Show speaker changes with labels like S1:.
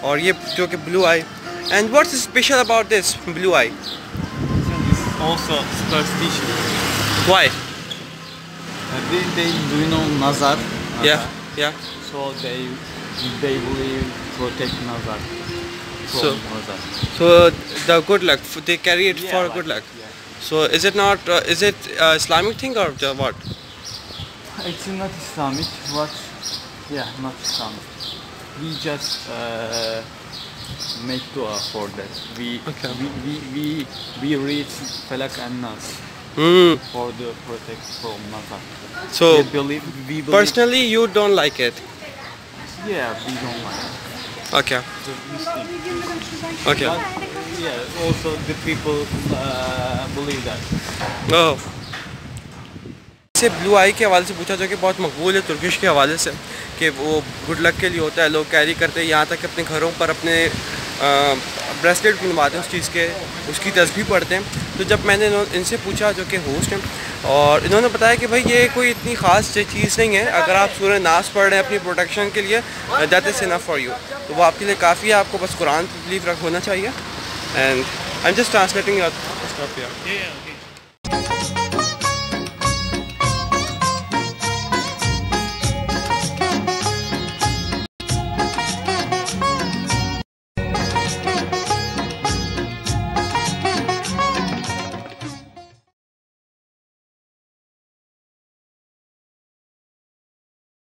S1: और ये जो कि blue I, and what's special about this blue I?
S2: Also superstition.
S1: Why?
S2: They do you know nazar?
S1: Yeah, yeah.
S2: So they believe protect nazar.
S1: So-
S2: From nazar.
S1: So the good luck, they carry it for
S2: like
S1: good luck.
S2: that, yeah.
S1: So is it not? Is it Islamic thing or what?
S2: It's not Islamic, but yeah, not Islamic. We just make dua for that.
S1: Okay.
S2: We read Falak and Nas
S1: Hmm.
S2: for the protect from nazar.
S1: So
S2: we believe.
S1: personally, you don't like it.
S2: Yeah, we don't like it.
S1: Okay.
S2: It's a Muslim.
S1: Okay.
S2: But yeah, also the people believe that.
S1: Oh. से blue आई के हवाले से पूछा जो कि बहुत मकबूल है Turkish के हवाले से, कि वो गुड लक के लिए होता है, लोग कैरी करते हैं, यहाँ तक कि अपने घरों पर अपने ब्रेसलेट बनवाते हैं उस चीज़ के, उसकी तस्बीह पढ़ते हैं। तो जब मैंने इनसे पूछा जो कि होस्ट हैं, और इन्होंने बताया कि भाई ये कोई इतनी ख़ास चीज़ नहीं है, अगर आप सूरह नास पढ़ रहे हैं अपनी प्रोटेक्शन के लिए, that is enough for you, तो वो आपके लिए काफ़ी है, आपको बस कुरान बिलीव होना चाहिए। And I am just translating your stuff here.
S2: Yeah, okay.